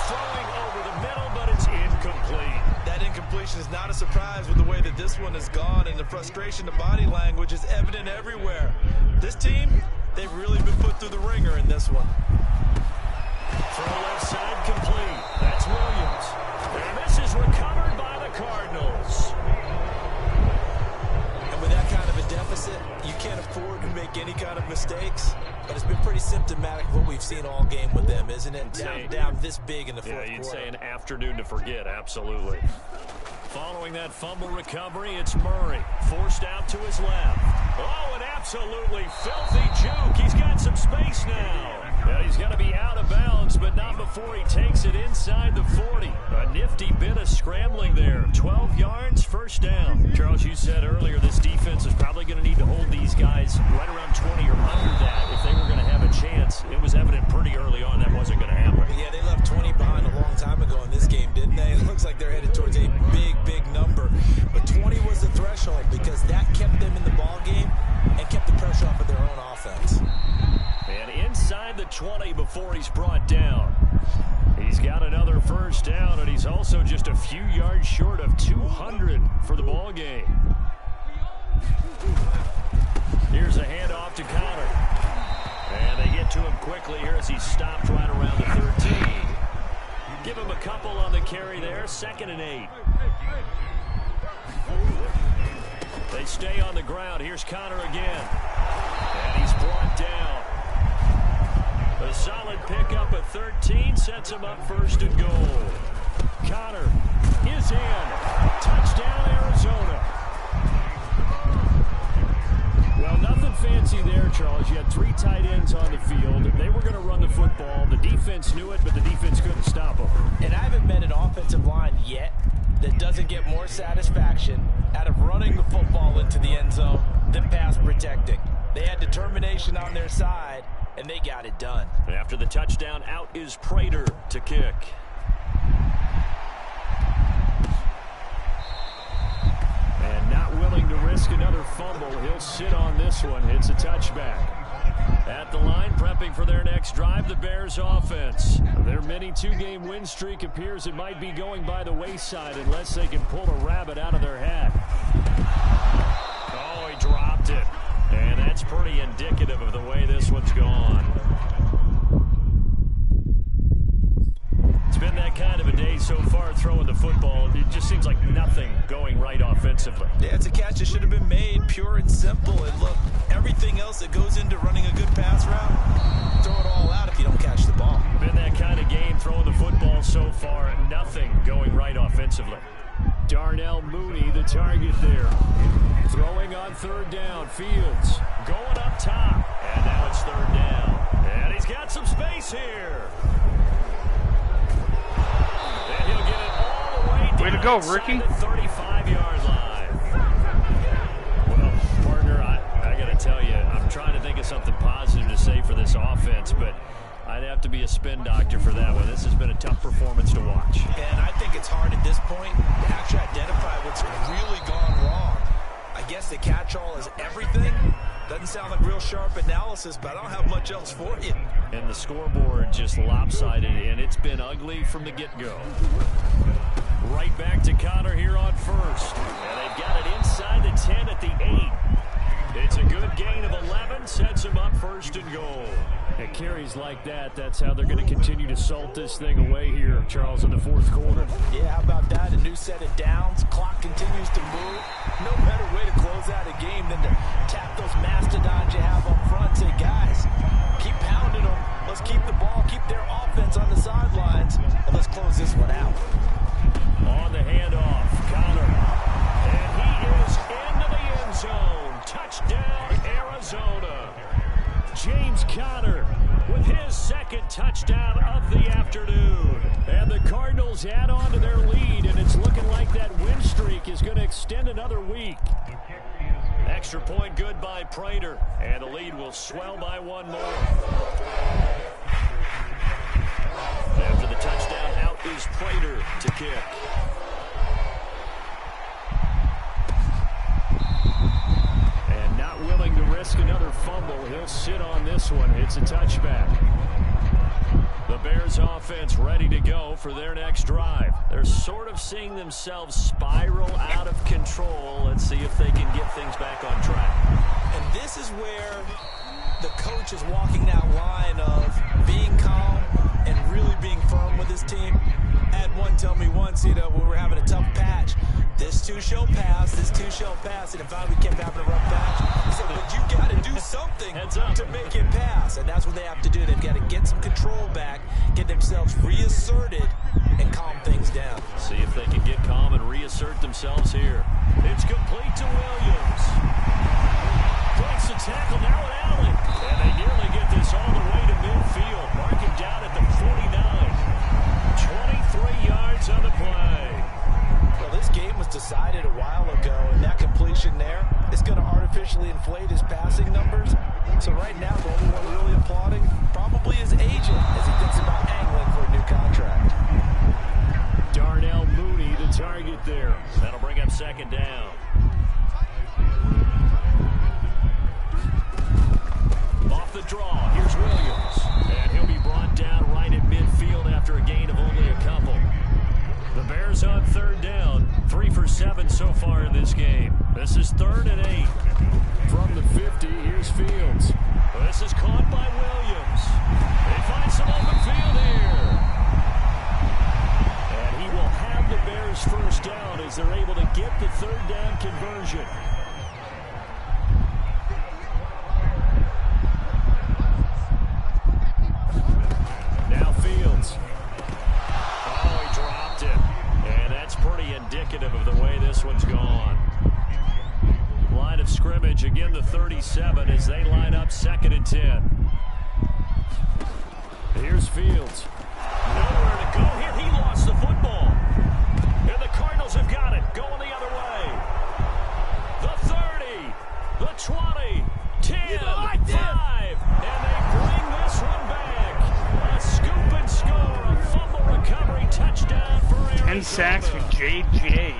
Throwing over the middle, but it's incomplete. That incompletion is not a surprise with the way that this one has gone, and the frustration, the body language is evident everywhere. This team, they've really been put through the ringer in this one. Throw left side complete. That's Williams. And this is recovered by the Cardinals. And with that kind of a deficit, you can't afford to make any kind of mistakes. But it's been pretty symptomatic of what we've seen all game with them, isn't it? Down this big in the 4th quarter. Yeah, you'd say an afternoon to forget, absolutely. Following that fumble recovery, it's Murray. Forced out to his left. Oh, an absolutely filthy juke. He's got some space now. And he's going to be out of bounds, but not before he takes it inside the 40. A nifty bit of scrambling there. 12 yards, first down. Charles, you said earlier this defense is probably going to need to hold these guys right around 20 or under that if they were going to have a chance. It was evident pretty early on that wasn't going to happen. Yeah, they left 20 behind a long time ago in this game, didn't they? It looks like they're headed towards a big number. But 20 was the threshold because that kept them in the ball game and kept the pressure off of their own offense. And inside the 20 before he's brought down. He's got another first down, and he's also just a few yards short of 200 for the ball game. Here's a handoff to Connor. And they get to him quickly here as he stopped right around the 13. Give him a couple on the carry there, 2nd and 8. They stay on the ground. Here's Connor again. And he's brought down. A solid pickup at 13 sets him up 1st and goal. Connor is in. Touchdown, Arizona. Well, nothing fancy there, Charles. You had 3 tight ends on the field. They were going to run the football. The defense knew it, but the defense couldn't stop them. And I haven't met an offensive line yet that doesn't get more satisfaction out of running the football into the end zone than pass protecting. They had determination on their side, and they got it done. After the touchdown, out is Prater to kick. And not willing to risk another fumble. He'll sit on this one. It's a touchback. At the line, prepping for their next drive, the Bears offense. Their mini 2-game win streak appears it might be going by the wayside unless they can pull a rabbit out of their hat. Oh, he dropped it. And that's pretty indicative of the way this one's gone. It's been that kind of a day so far throwing the football. It just seems like nothing going right offensively. Yeah, it's a catch that should have been made, pure and simple. And look, everything else that goes into running a good pass route, throw it all out if you don't catch the ball. Been that kind of game throwing the football so far. Nothing going right offensively. Darnell Mooney, the target there. Throwing on 3rd down. Fields going up top. And now it's 3rd down. And he's got some space here. And he'll get it all the way down. Way to go, Ricky. The 35-yard line. Well, partner, I got to tell you, I'm trying to think of something positive to say for this offense, but I'd have to be a spin doctor for that one. This has been a tough performance to watch. And I think it's hard at this point to actually identify what's really gone wrong. I guess the catch-all is everything. Doesn't sound like real sharp analysis, but I don't have much else for you. And the scoreboard just lopsided, and it's been ugly from the get-go. Right back to Connor here on 1st. And they've got it inside the 10 at the 8. It's a good gain of 11, sets them up 1st and goal. At carries like that, that's how they're going to continue to salt this thing away here, Charles, in the 4th quarter. Yeah, how about that? A new set of downs. Clock continues to move. No better way to close out a game than to tap those mastodons you have up front. Say, guys, keep pounding them. Let's keep the ball, keep their offense on the sidelines, and let's close this one out. On the handoff, Connor. And he is into the end zone. Touchdown, Arizona. James Conner with his 2nd touchdown of the afternoon. And the Cardinals add on to their lead, and it's looking like that win streak is going to extend another week. Extra point good by Prater, and the lead will swell by 1 more. After the touchdown, out is Prater to kick. And not willing to risk another fumble. He'll sit on this one. It's a touchback. The Bears offense ready to go for their next drive. They're sort of seeing themselves spiral out of control. Let's see if they can get things back on track. And this is where the coach is walking that line of being calm and really being firm with his team. I had one tell me once, when we were having a tough patch, this too shall pass, this too shall pass. And in fact, we kept having a rough patch. He said, but you got to do something to make it pass. And that's what they have to do. They've got to get some control back, get themselves reasserted, and calm things down. See if they can get calm and reassert themselves here. It's complete to Williams. Breaks the tackle, now at Allen. And they nearly get this all the way to midfield. Mark him down at the 49. 23 yards on the play. Well, this game was decided a while ago, and that completion there is going to artificially inflate his passing numbers. So right now, the only one really applauding probably his agent as he thinks about angling for a new contract. Darnell Mooney, the target there. That'll bring up 2nd down. Off the draw, here's Williams. And he'll be brought down right at midfield after a gain of only a couple. The Bears on 3rd down, 3 for 7 so far in this game. This is 3rd and 8. From the 50, here's Fields. This is caught by Williams. They find some open field here. And he will 7 as they line up 2nd and 10. Here's Fields. Nowhere to go here. He lost the football. And the Cardinals have got it. Going the other way. The 30. The 20. 10. 5. And they bring this one back. A scoop and score. A fumble recovery touchdown for Arizona. 10 sacks for J.J.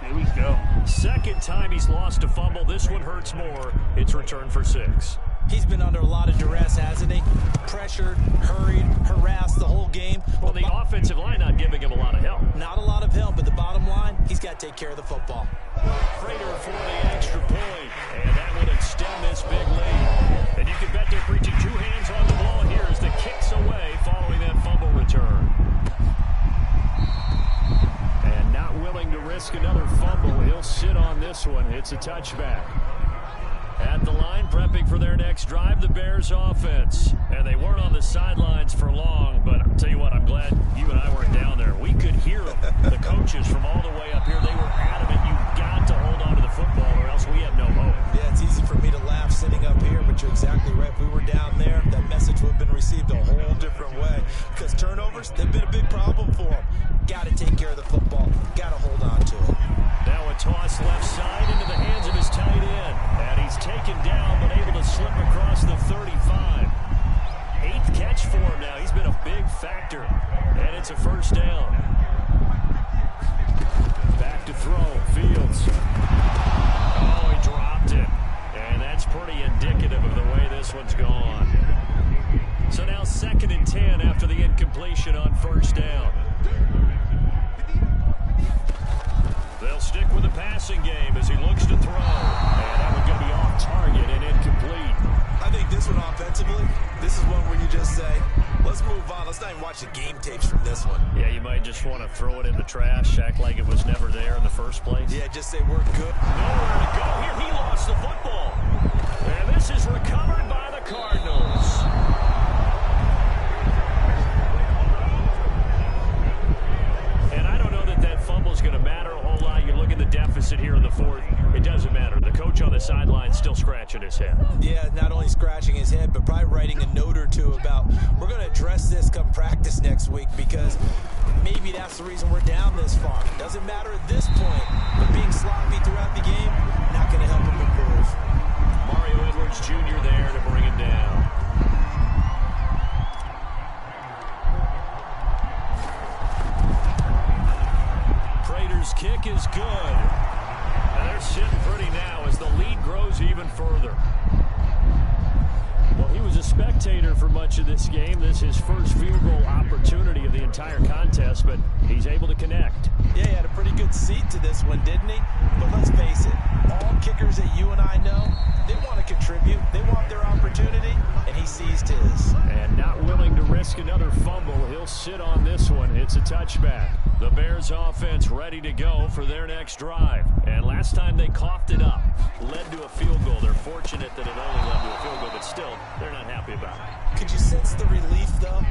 There we go. Second time he's lost a fumble. This one hurts more. It's returned for 6. He's been under a lot of duress, hasn't he? Pressured, hurried, harassed the whole game. Well, the offensive line not giving him a lot of help. Not a lot of help, but the bottom line, he's got to take care of the football. Prater for the extra point, and that would extend this big lead. And you can bet they're preaching 2 hands on the ball here as the kick's away following that fumble return. And not willing to risk another fumble, he'll sit on this one. It's a touchback. At the line, prepping for their next drive, the Bears offense. And they weren't on the sidelines for long, but I'll tell you what, I'm glad you and I weren't down there. We could hear them, the coaches from all the way up here. They were adamant, you've got to hold on to the football or else we have no hope. Yeah, it's easy for me to laugh sitting up here, but you're exactly right. If we were down there, that message would have been received a whole different way. Because turnovers, they've been a big problem for them. Got to take care of the football. Got to hold on to it. Now a toss left side into the hands of his tight end. And he's taken down, but able to slip across the 35. 8th catch for him now. He's been a big factor. And it's a first down. Back to throw. Fields. Oh, he dropped it. And that's pretty indicative of the way this one's gone. So now 2nd and 10 after the incompletion on first down. They'll stick with the passing game as he looks to throw. And that one's going to be off target and incomplete. I think this one offensively, this is one where you just say, let's move on. Let's not even watch the game tapes from this one. Yeah, you might just want to throw it in the trash, act like it was never there in the first place. Yeah, just say we're good. Nowhere to go here. He lost the football. And this is recovered by the Cardinals. And I don't know that that fumble is going to matter a whole lot. You look at the deficit here in the 4th. It doesn't matter. The coach on the sideline still scratching his head. Yeah, not only scratching his head, but probably writing a note or two about we're going to address this come practice next week because maybe that's the reason we're down this far. Doesn't matter at this point, but being sloppy throughout the game, not going to help him improve. Mario Edwards Jr. there to bring him down. Prater's kick is good. And they're sitting pretty now as the lead grows even further. Well, he was a spectator for much of this game. This is his first field goal opportunity of the entire contest, but he's able to connect. Yeah, he had a pretty good seat to this one, didn't he? But let's face it, all kickers that you and I know, they want to contribute. They want their opportunity, and he seized his. And not willing to risk another fumble, he'll sit on this one. It's a touchback. The Bears offense ready to go for their next drive. And last time they coughed it up, led to a field goal. They're fortunate that it only led to a field goal, but still, they're not happy about it. Could you sense the relief, though,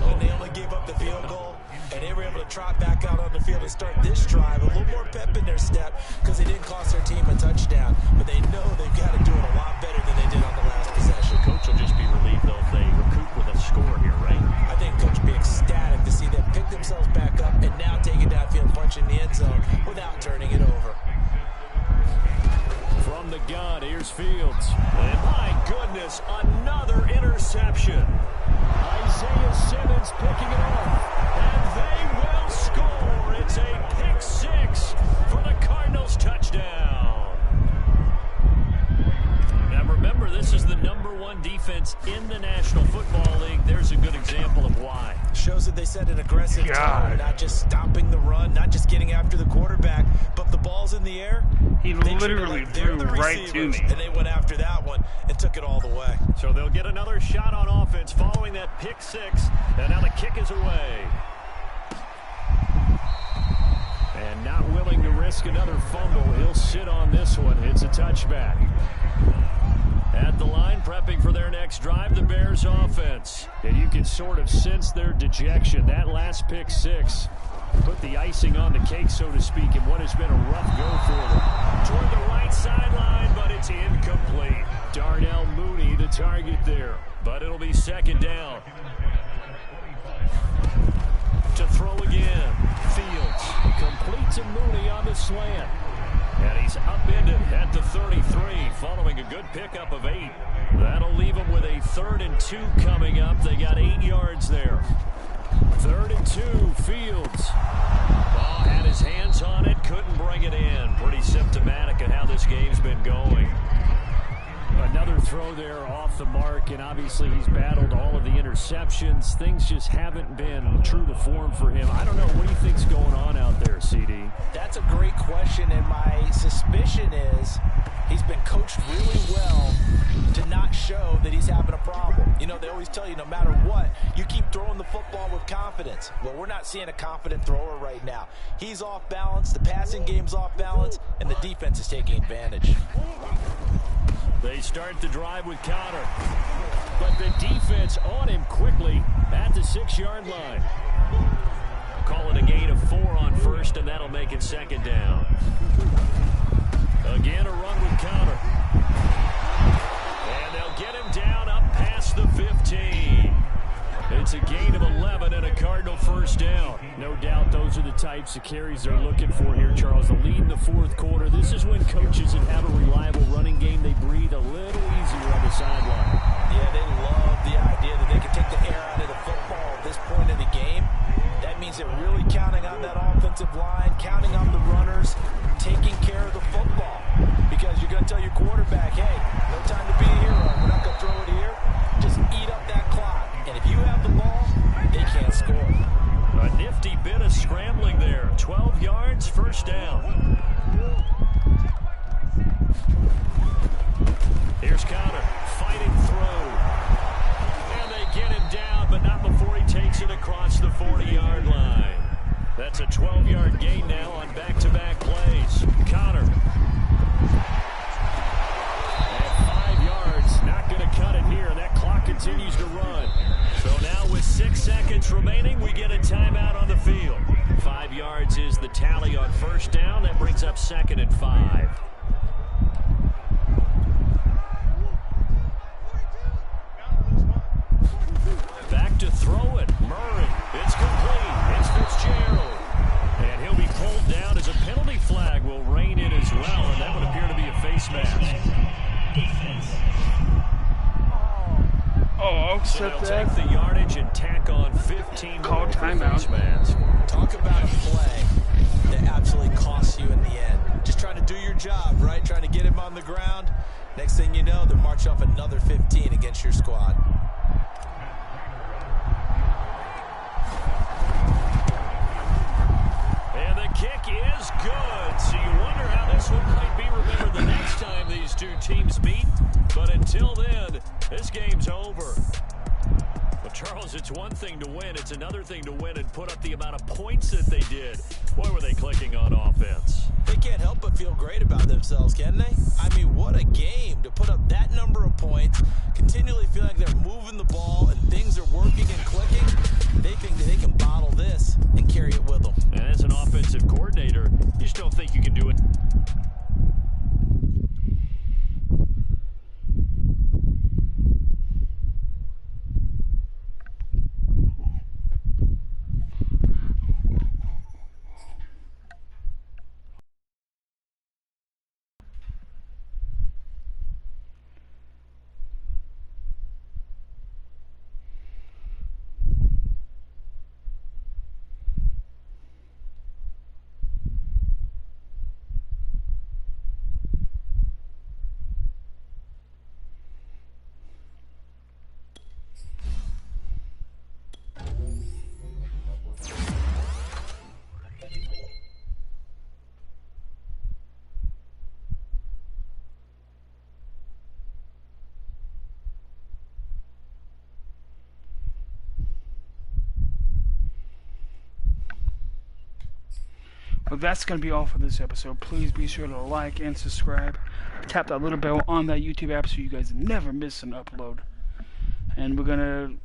when they only gave up the field goal? And they were able to trot back out on the field and start this drive. A little more pep in their step because they didn't cost their team a touchdown. But they know they've got to do it a lot better than they did on the last possession. Coach will just be relieved, though, if they recoup with a score here, right? I think Coach will be ecstatic to see them pick themselves back up and now take it downfield and punch in the end zone without turning it over. From the gun, here's Fields. And my goodness, another interception. Isaiah Simmons picking it off. And they will score. It's a pick 6 for the Cardinals touchdown. Now remember, this is the #1 defense in the National Football League. There's a good example of why. Shows that they set an aggressive tone, not just stopping the run, not just getting after the quarterback, but the ball's in the air. He literally threw right to me. And they went after that one and took it all the way. So they'll get another shot on offense following that pick 6. And now the kick is away. And not willing to risk another fumble, he'll sit on this one. It's a touchback. At the line, prepping for their next drive, the Bears offense. And you can sort of sense their dejection. That last pick 6 put the icing on the cake, so to speak, in what has been a rough go for them. Toward the right sideline, but it's incomplete. Darnell Mooney, the target there, but it'll be second down. To throw again, Fields, complete to Mooney on the slant. And he's upended at the 33, following a good pickup of 8. That'll leave him with a 3rd and 2 coming up. They got 8 yards there. 3rd and 2, Fields. Ball had his hands on it, couldn't bring it in. Pretty symptomatic of how this game's been going. Another throw there off the mark, and obviously he's battled all of the interceptions. Things just haven't been true to form for him. I don't know, what do you think's going on out there, CD? That's a great question, and my suspicion is he's been coached really well to not show that he's having a problem. You know, they always tell you no matter what, you keep throwing the football with confidence. Well, we're not seeing a confident thrower right now. He's off balance, the passing game's off balance, and the defense is taking advantage. They start the drive with Connor, but the defense on him quickly at the 6-yard line. Call it a gain of 4 on first, and that'll make it second down. Again, a run with Connor. And they'll get him down up past the 15. It's a gain of 11 and a Cardinal first down. No doubt those are the types of carries they're looking for here, Charles. The lead in the 4th quarter. This is when coaches that have a reliable running game, they breathe a little easier on the sideline. Yeah, they love the idea that they can take the air out of the football at this point in the game. That means they're really counting on that offensive line, counting on the runners, taking care of the football. Because you're going to tell your quarterback, hey, no time to be a hero. We're not going to throw it here. Just eat up that clock. And if you have the ball, they can't score. A nifty bit of scrambling there. 12 yards, first down. Here's Connor, fighting through. And they get him down, but not before he takes it across the 40-yard line. That's a 12-yard gain now on back-to-back plays. Connor. And 5 yards, not going to cut it here. That clock continues to run. So now with 6 seconds remaining, we get a timeout on the field. 5 yards is the tally on first down. That brings up 2nd and 5. Back to throw it. Murray. It's complete. It's Fitzgerald. And he'll be pulled down as a penalty flag will rein in as well. And that would appear to be a face mask. Oh, I'll accept so that. Take the yardage and tack on 15. Call timeout. Talk about a play that absolutely costs you in the end. Just trying to do your job, right? Trying to get him on the ground. Next thing you know, they're marching off another 15 against your squad. And the kick is good. So you wonder how this one might be remembered the next time these two teams meet. But until then, this game's over. But Charles, it's one thing to win. It's another thing to win and put up the amount of points that they did. Boy, were they clicking on offense. They can't help but feel great about themselves, can they? I mean, what a game to put up that number of points, continually feeling like they're moving the ball and things are working and clicking. They think that they can bottle this and carry it with them. And as an offensive coordinator, you just don't think you can do it. Well, that's going to be all for this episode. Please be sure to like and subscribe. Tap that little bell on that YouTube app so you guys never miss an upload. And we're going to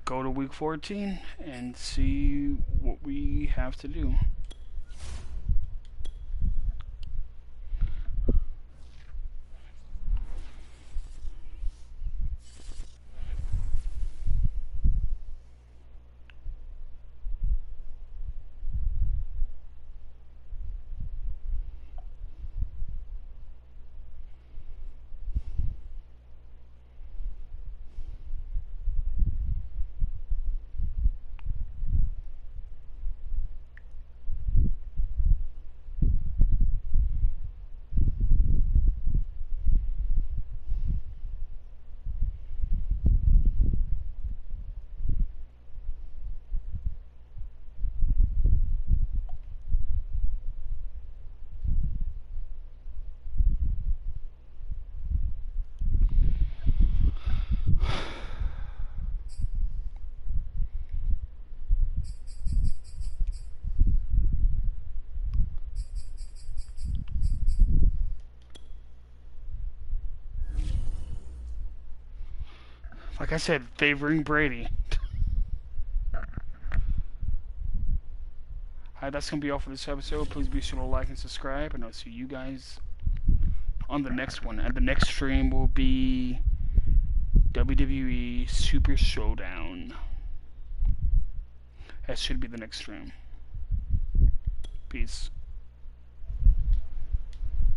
go to week 14 and see what we have to do. Like I said, favoring Brady. Alright, that's going to be all for this episode. Please be sure to like and subscribe, and I'll see you guys on the next one. And the next stream will be WWE Super Showdown. That should be the next stream. Peace.